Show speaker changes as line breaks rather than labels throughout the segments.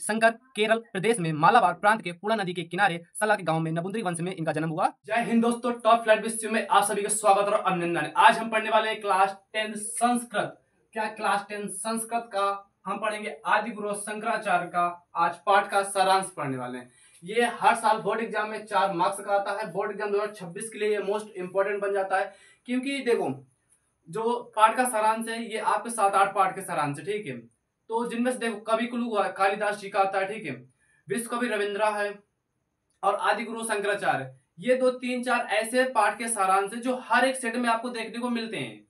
शंकर केरल प्रदेश में मालाबार प्रांत के पूर्णा नदी के किनारे सला के गांव में नबुंदरी वंश में इनका जन्म हुआ।
जय हिंद दोस्तों, टॉप फ्लाइट विषय में आप सभी का स्वागत और अभिनंदन। आज हम पढ़ने वाले हैं क्लास 10 संस्कृत। क्या क्लास 10 संस्कृत का हम पढ़ेंगे आदि गुरु शंकराचार्य का आज पाठ का सारांश पढ़ने वाले हैं। ये हर साल बोर्ड एग्जाम में 4 मार्क्स का आता है। बोर्ड एग्जाम 2026 के लिए ये मोस्ट इंपोर्टेंट बन जाता है, क्योंकि देखो जो पाठ का सारांश है ये आपके 7-8 पाठ के सारांश है, ठीक है। तो जिनमें से देखो कवि कुलु कालिदास जी का आता है, ठीक है, विश्व कवि रविंद्र है और आदि गुरु शंकराचार्य। ये 2-3-4 ऐसे पाठ के सारांश है जो हर एक सेट में आपको देखने को मिलते हैं।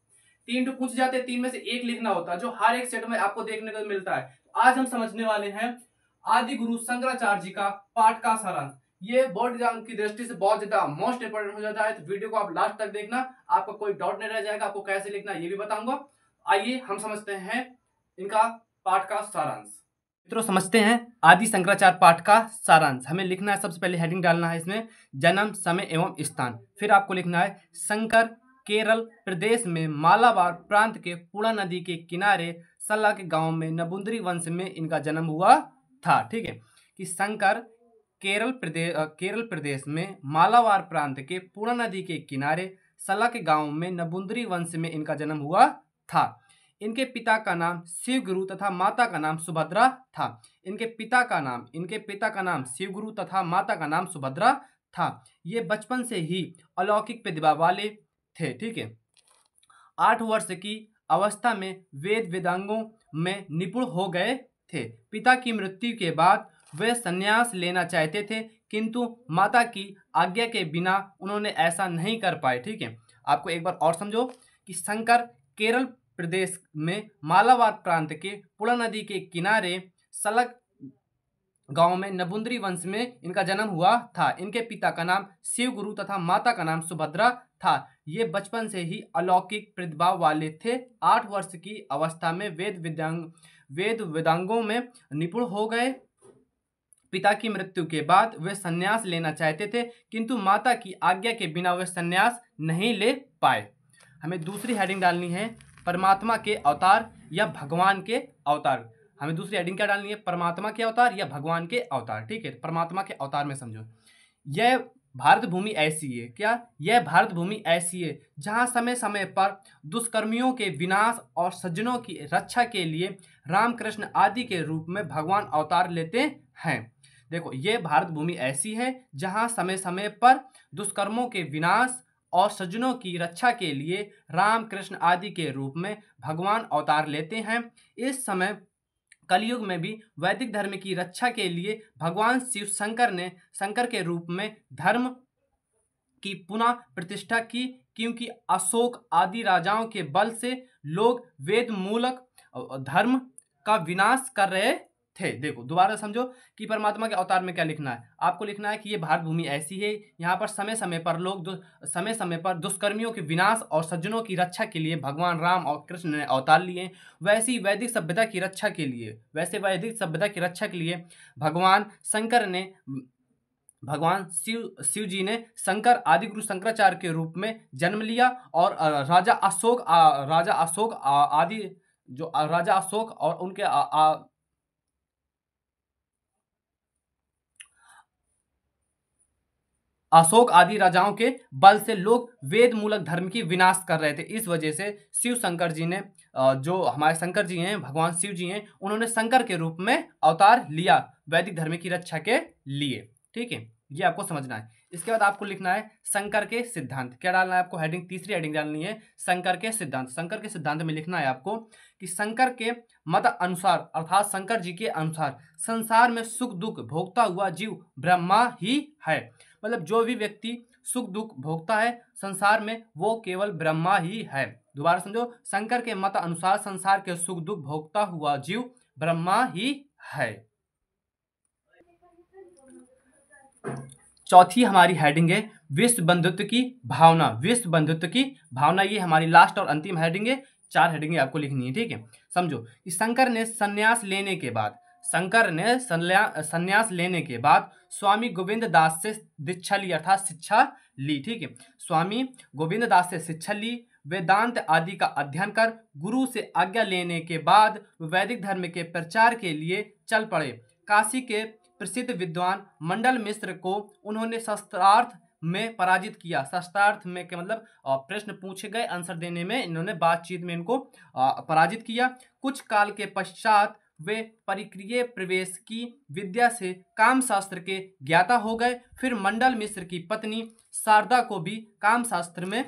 3 पूछ जाते हैं, 3 में से 1 लिखना होता है, जो हर एक सेट में आपको देखने को मिलता है। तो आज हम समझने वाले हैं आदि गुरु शंकराचार्य जी का पाठ का सारांश। ये बोर्ड एग्जाम की दृष्टि से बहुत ज्यादा मोस्ट इंपोर्टेंट हो जाता है, तो वीडियो को आप लास्ट तक देखना, आपको कोई डाउट नहीं रह जाएगा। आपको कैसे लिखना ये भी बताऊंगा। आइए हम समझते हैं इनका पाठ का सारांश।
मित्रों, समझते हैं आदि शंकराचार्य पाठ का सारांश। हमें लिखना है, सबसे पहले हेडिंग डालना है इसमें जन्म, समय एवं स्थान। फिर आपको लिखना है शंकर केरल प्रदेश में मालाबार प्रांत के पूर्णा नदी के किनारे सला के गांव में नबुंदरी वंश में इनका जन्म हुआ था, ठीक है। कि शंकर केरल प्रदेश में मालाबार प्रांत के पूर्णा नदी के किनारे सला के गांव में नबुंदरी वंश में इनका जन्म हुआ था। इनके पिता का नाम शिवगुरु तथा माता का नाम सुभद्रा था। इनके पिता का नाम शिवगुरु तथा माता का नाम सुभद्रा था। ये बचपन से ही अलौकिक प्रतिभा वाले थे, ठीक है। 8 वर्ष की अवस्था में वेद वेदांगों में निपुण हो गए थे। पिता की मृत्यु के बाद वे संन्यास लेना चाहते थे, किंतु माता की आज्ञा के बिना उन्होंने ऐसा नहीं कर पाए, ठीक है। आपको एक बार और समझो कि शंकर केरल प्रदेश में मालाबार प्रांत के पूर्णा नदी के किनारे सलग गांव में नबुंदरी वंश में इनका जन्म हुआ था। इनके पिता का नाम शिवगुरु तथा माता का नाम सुभद्रा था। ये बचपन से ही अलौकिक प्रतिभा वाले थे। 8 वर्ष की अवस्था में वेद वेदांगों में निपुण हो गए। पिता की मृत्यु के बाद वे संन्यास लेना चाहते थे, किंतु माता की आज्ञा के बिना वे संन्यास नहीं ले पाए। हमें दूसरी हेडिंग डालनी है परमात्मा के अवतार या भगवान के अवतार। हमें दूसरी हेडिंग क्या डालनी है? परमात्मा के अवतार या भगवान के अवतार, ठीक है। परमात्मा के अवतार में समझो, यह भारत भूमि ऐसी है, क्या यह भारत भूमि ऐसी है जहां समय समय पर दुष्कर्मियों के विनाश और सज्जनों की रक्षा के लिए रामकृष्ण आदि के रूप में भगवान अवतार लेते हैं। देखो, यह भारत भूमि ऐसी है जहां समय समय पर दुष्कर्मों के विनाश और सज्जनों की रक्षा के लिए राम कृष्ण आदि के रूप में भगवान अवतार लेते हैं। इस समय कलयुग में भी वैदिक धर्म की रक्षा के लिए भगवान शिव शंकर के रूप में धर्म की पुनः प्रतिष्ठा की, क्योंकि अशोक आदि राजाओं के बल से लोग वेद मूलक धर्म का विनाश कर रहे थे। देखो, दोबारा समझो कि परमात्मा के अवतार में क्या लिखना है। आपको लिखना है कि ये भारत भूमि ऐसी है, यहाँ पर समय समय पर दुष्कर्मियों के विनाश और सज्जनों की रक्षा के लिए भगवान राम और कृष्ण ने अवतार लिए। वैसी वैदिक सभ्यता की रक्षा के लिए भगवान शिव जी ने शंकर आदि गुरु शंकराचार्य के रूप में जन्म लिया और राजा अशोक और उनके अशोक आदि राजाओं के बल से लोग वेद मूलक धर्म की विनाश कर रहे थे। इस वजह से शिव शंकर जी ने, जो हमारे शंकर जी हैं, भगवान शिव जी हैं, उन्होंने शंकर के रूप में अवतार लिया वैदिक धर्म की रक्षा के लिए, ठीक है। ये आपको समझना है। इसके बाद आपको लिखना है शंकर के सिद्धांत। क्या डालना है आपको? हेडिंग, तीसरी हेडिंग डालनी है शंकर के सिद्धांत। शंकर के सिद्धांत में लिखना है आपको कि शंकर के मत अनुसार, अर्थात शंकर जी के अनुसार, संसार में सुख दुख भोगता हुआ जीव ब्रह्मा ही है। मतलब जो भी व्यक्ति सुख दुख भोगता है संसार में, वो केवल ब्रह्मा ही है। दोबारा समझो, शंकर के मत अनुसार संसार के सुख दुख भोगता हुआ जीव ब्रह्मा ही है। चौथी हमारी हेडिंग है विश्व बंधुत्व की भावना। विश्व बंधुत्व की भावना, ये हमारी लास्ट और अंतिम हेडिंग है। 4 हेडिंगें आपको लिखनी है, ठीक है। समझो कि शंकर ने संन्यास लेने के बाद स्वामी गोविंद दास से दीक्षा ली, अर्थात शिक्षा ली, ठीक है। स्वामी गोविंद दास से शिक्षा ली, वेदांत आदि का अध्ययन कर गुरु से आज्ञा लेने के बाद वैदिक धर्म के प्रचार के लिए चल पड़े। काशी के प्रसिद्ध विद्वान मंडल मिश्र को उन्होंने शस्त्रार्थ में पराजित किया। शस्त्रार्थ में के मतलब प्रश्न पूछे गए, आंसर देने में इन्होंने बातचीत में इनको पराजित किया। कुछ काल के पश्चात वे परिक्रिय प्रवेश की विद्या से कामशास्त्र के ज्ञाता हो गए। फिर मंडल मिश्र की पत्नी शारदा को भी कामशास्त्र में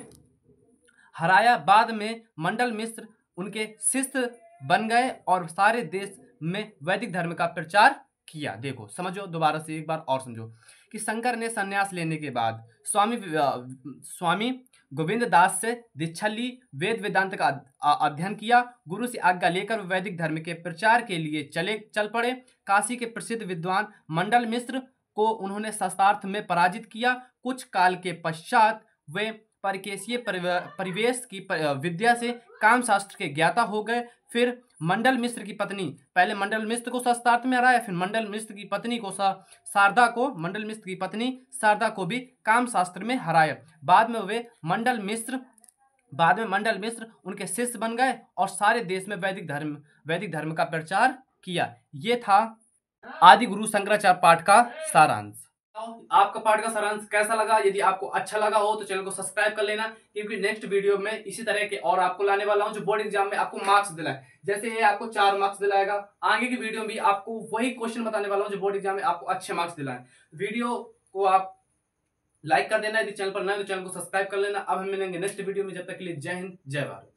हराया। बाद में मंडल मिश्र उनके शिष्य बन गए और सारे देश में वैदिक धर्म का प्रचार किया। देखो समझो, दोबारा से एक बार और समझो कि शंकर ने संन्यास लेने के बाद स्वामी गोविंद दास से दीक्षा ली, वेद वेदांत का अध्ययन किया। गुरु से आज्ञा लेकर वैदिक धर्म के प्रचार के लिए चल पड़े। काशी के प्रसिद्ध विद्वान मंडल मिश्र को उन्होंने शस्त्रार्थ में पराजित किया। कुछ काल के पश्चात वे परिकेशीय परिवेश की विद्या से कामशास्त्र के ज्ञाता हो गए। फिर मंडल मिश्र की पत्नी, पहले मंडल मिश्र को शस्त्रार्थ में हराया, फिर मंडल मिश्र की पत्नी को मंडल मिश्र की पत्नी शारदा को भी कामशास्त्र में हराया। बाद में मंडल मिश्र उनके शिष्य बन गए और सारे देश में वैदिक धर्म का प्रचार किया। ये था आदि गुरु शंकराचार्य पाठ का सारांश।
आपका पाठ का सारांश कैसा लगा? यदि आपको अच्छा लगा हो तो चैनल को सब्सक्राइब कर लेना, क्योंकि नेक्स्ट वीडियो में इसी तरह के और आपको लाने वाला हूं जो बोर्ड एग्जाम में आपको मार्क्स दिलाए। जैसे ये आपको 4 मार्क्स दिलाएगा, आगे की वीडियो में भी आपको वही क्वेश्चन बताने वाला हूं जो बोर्ड एग्जाम में आपको अच्छे मार्क्स दिलाए। वीडियो को आप लाइक कर देना, यदि चैनल पर नए तो चैनल को सब्सक्राइब कर लेना। अब हम मिलेंगे नेक्स्ट वीडियो में, जब तक के लिए जय हिंद जय भारत।